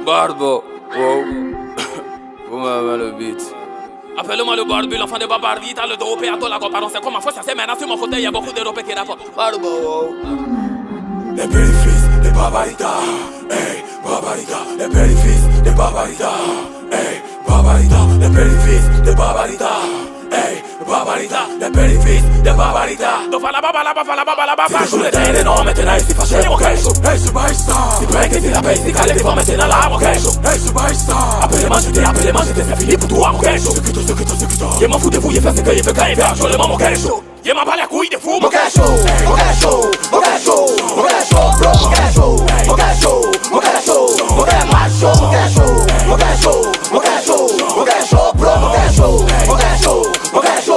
Barbo, wow. Vous m'avez le beat. Appelle-moi le Barbu, l'enfant de Babardi, t'as le dos opé à toi la comparaison, c'est comme ma foi, ça c'est maintenant sur mon côté, y'a beaucoup d'Européens qui rapport. Barbo, wow. Les petits-fils de Babarita, hey, Babarita, les petits-fils de Babarita, hey, Babarita, les petits-fils de Babarita, hey, Babarita, les petits-fils de Babarita. C'est toujours l'éternel, non, maintenant il s'est fâché, mon cash. Hey, c'est Baïsta. C'est pas que c'est la paix, c'est calé, devant maintenant là, mon cash. Hey, c'est Baïsta. Appelez-moi, j'étais, c'est fini pour toi, mon cash. Il m'en fout de vous, il fait ce qu'il fait quand il fait actuellement, mon cash. Il m'a pas la couille de fou, mon cash. Mon cash, mon cash, mon cash, bro, mon cash, mon cash, mon cash, mon cash, macho, mon cash, mon cash, mon cash, mon cash, bro, mon cash, mon cash, mon cash.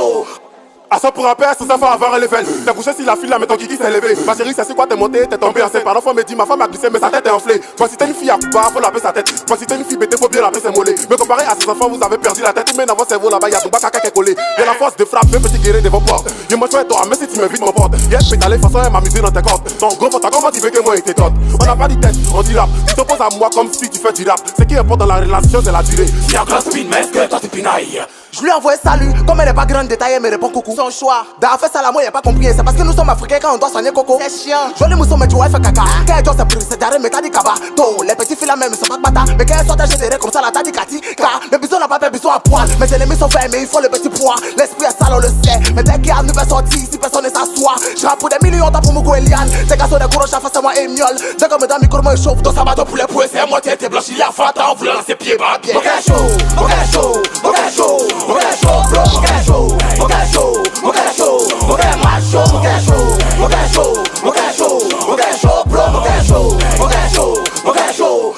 À ça pour un père, sans avoir un level. T'es bouché si la file là, mais ton kiki s'est levé. Ma chérie, c'est quoi, t'es montée, t'es tombée enceinte. Par l'enfant me dit, ma femme a glissé, mais sa tête est enflée. Moi, si t'es une fille à Cuba, faut laver sa tête. Moi, si t'es une fille bêtée, faut bien laver ses mollets. Mais comparé à ses enfants, vous avez perdu la tête. Mais dans votre cerveau là-bas, y'a ton bac à caca collé. Y'a la force de frappe, même petit guéri de vos portes. Y'a moi, toi, même si tu m'invites mon porte. Y'a pétalé, façon, elle m'amuser dans tes cordes. Ton gros pote, comment tu veux que moi et tes totes? On n'a pas dit tête, on dit rap. Tu t'opposes à moi comme si tu fais du rap. Ce qui importe dans la relation, c'est la durée. Si un grand spin, mais est-ce que toi t'es pinaille? Je lui envoie salut, comme elle est pas grande détaillée, mais répond coucou. Son choix. D'avoir fait ça la moi, y'a pas compris. C'est parce que nous sommes africains quand on doit soigner coco. C'est chiant. Joli mousson, mais tu vois, elle fait caca. Quand elle doit se priver, c'est d'arrêt, mais t'as dit kaba. To, les petits filles là même, ils sont pas de bata. Mais quand elles sortent, elles générées comme ça, là, t'as dit kati. Car le bison n'a pas fait bison à poil. Mes ennemis sont faits, mais il faut le petit poids. L'esprit est sale, on le sait. Mais dès qu'il y a une nouvelle sortie, si personne ne s'assoit. Je rappe pour des millions, t'as pour Mogo et Liane. Tes gars sont des gros chats, face à moi et miol. Dès que me donne micro, moi, chauffe. Dans sa bateau pour les pouets, c'est moi, t'es blanchi, il y a fata, on voulait lancer pied bas. Mon cacho, mon cacho, mon cacho, mon cacho, bro. Mon cacho, mon cacho, mon cacho, mon cacho, mon cacho, mon cacho, mon cacho, mon cacho, bro, mon cacho, mon cacho, mon cacho.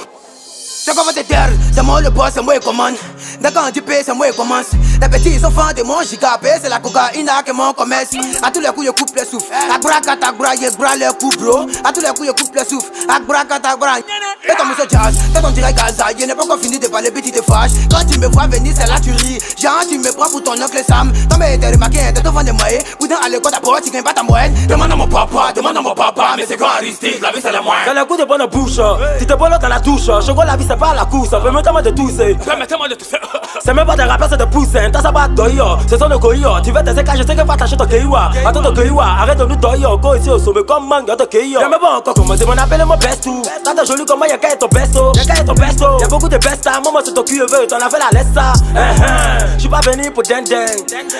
C'est comme votre terre, c'est moi le boss, c'est moi qui commande. Dès quand tu payes, c'est moi qui commence. Les petits enfants de mon gigabé, c'est la cocaïne qui mon commerce. A tous les coups, je coupe le souffle. Abracadabra, je bras le coup, bro. A tous les coups, je coupe le souffle. Abracadabra. Et comme ce jazz, c'est ton direct Gaza. Je n'ai pas encore fini de parler, petit de fâche. Quand tu me vois venir, c'est là tu ris. Genre, tu me prends pour ton oncle Sam. Toi, mais t'es remarqué, t'es devant des moyens. Boudin à l'école, t'as tu gagnes pas ta moyenne. Demande à mon papa, mais c'est quand Aristide, la vie c'est la moyenne. T'as le goût de bonne bouche, tu te bonnes dans la touche. Je vois la vie, c'est pas la course. Permettez-moi de tousser. Permettez-moi de tousser. C'est même pas des rappeurs, c'est des poussins. T'as ça pas d'oyo, c'est son de koyo. Tu veux tes écailles, je sais que va t'acheter ton keiwa. Attends ton keiwa, arrête de nous doyo. Go ici au sommet comme mangue, ton keio. J'aime pas encore commencer, mon appel est mon bestou. T'as ta jolie comme moi, y'a qu'à être ton besto. Y'a beaucoup de besta, maman sur ton cul, veut, t'en as fait la laisse ça. J'suis pas venu pour den.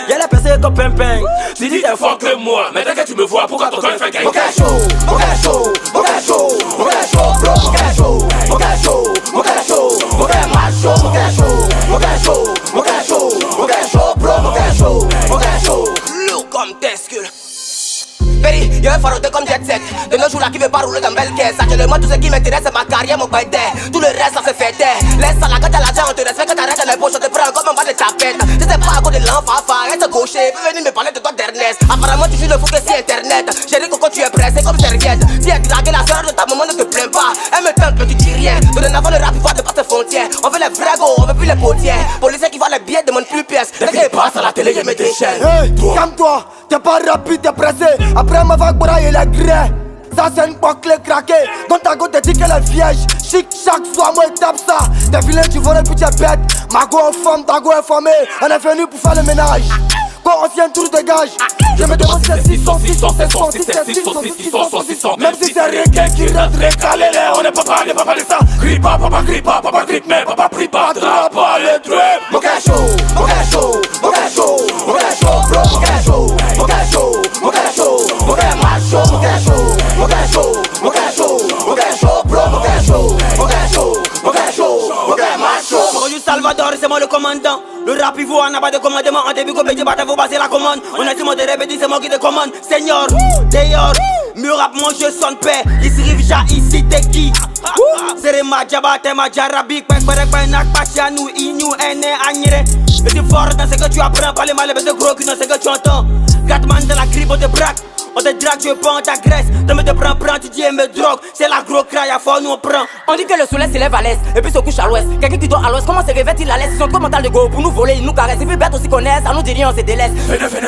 Y'a les percées comme pimpin. Tu dis t'es fort que moi, mais dès que tu me vois, pourquoi ton cœur fait gagner? Mon cacho, mon cacho, mon cacho, mon cacho, bro, mon cacho, mon cacho, mon cacho, mon cacho, mon cacho, mon cacho, mon cacho, mon cacho, bro, mon cacho, mon cacho. Look comme tescule. Péri, y'a un faroté comme jet set. De nos jours là qui veut pas rouler dans belle caisse. Actuellement tout ce qui m'intéresse c'est ma carrière, mon baïdé. Tout le reste ça se fait taire. Laisse ça là quand t'as l'argent, on te respecte. Quand t'arrêtes dans les poches, on te prend comme un bas de tapette. Tu sais pas à côté de l'enfant, reste gaucher. Peux venir me parler de toi d'Ernest. Apparemment tu suis le fou que c'est internet. J'ai dit que quand tu es pressé comme serviette. Si elle drague la soeur de ta maman, ne te plains pas. Elle me tente mais tu dis rien. Dorénavant le rap il va dépasser frontières. On veut les vrais go, on veut plus les potières. Policiers qui voient les billets demandent plus pièces. Dès qu'ils passent à la télé, je me déchaîne. Hey, calme-toi, t'es pas rapide, t'es pressé. Après ma vague braille et la grès. Ça c'est une boucle craquée. Dans ta go te dit qu'elle est vierge. Chic chaque soir moi tape ça. T'es vilain tu voles puis t'es bête. Ma go en forme, ta go est formée. On est venu pour faire le ménage. Quand ancien tour de gage. Je me demande si c'est 600, 600, 700, 600, 600. Même si c'est rien qui rentre récalé. On n'est pas de ça. Crie pas, papa crie pas, papa crie mais papa prie pas. Drape pas le truc. Mon cacho, mon cacho, mon cacho, mon cacho, bro, mon cacho, mon cacho, mon cacho, mon cacho, mon cacho, mon cacho, mon cacho, mon cacho, bro, mon cacho, mon cacho, mon cacho, mon cacho. Bonjour Salvador, c'est moi le commandant. Le rap il faut, on n'a pas de commandement. En début, comme je bats, vous passez la commande. On a dit mon répété, c'est moi qui te commande. Seigneur, d'ailleurs, mieux rap, mon jeu sonne paix. Ici, Rivja, ici, t'es qui? C'est ma jaba, t'es ma jarabi. Kwek, nak, pacha, nous, inou, ene, agnere. Mais tu es fort dans ce que tu apprends. Pas les mal, mais c'est gros qui dans ce que tu entends. Gatman de la grippe, on te braque. On te drague, tu veux pas, on t'agresse. T'aimes te prends, tu dis me drogue. C'est la gros craille, à fort, nous on prend. On dit que le soleil s'élève à l'est et puis se couche à l'ouest. Quelqu'un qui dort à l'ouest, comment se réveille-t-il à l'est? Ils sont trop mental de go pour nous voler, ils nous caressent. Et puis bête aussi connaissent, à nous dit rien, on se délaisse.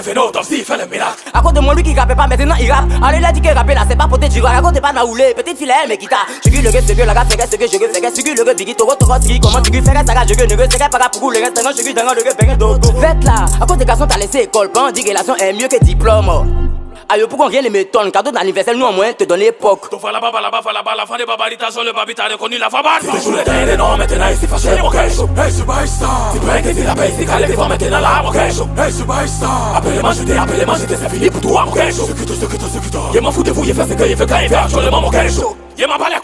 Fais-nous, top si, fais le miracle. À cause de moi, lui qui rappait pas, maintenant il rappe. Allez, il a dit qu'il rappait là, c'est pas pour te dire. À cause de pas naoulé, petite fille, elle me quitte. Je suis le gars, ce que la gars, ce que je fais, ce que le gars, biggie, toro, toro, ski, comment tu fais, ça gars, je ne sais pas pour le reste, je suis dans le gars, ben, dodo. Faites là, à cause des garçons, t'as laissé école, pas on dit que relation est mieux que diplôme. Aïe, pourquoi rien ne m'étonne, cadeau d'anniversaire, nous en moins te donne l'époque. Tu fais la baba, la fin des babaritas, sur le babi, t'as reconnu la fabade. C'est toujours le dernier nom, maintenant ici fâché mon cash. Hey, superstar. C'est vrai que c'est la paix, c'est calé devant maintenant là, mon cash. Hey, superstar. Appelez-moi jeter, c'est fini pour toi, mon cash. Ce que toi. Il m'en fout de vous, il fait ce qu'il fait quand il fait actuellement mon cash. Il m'a parlé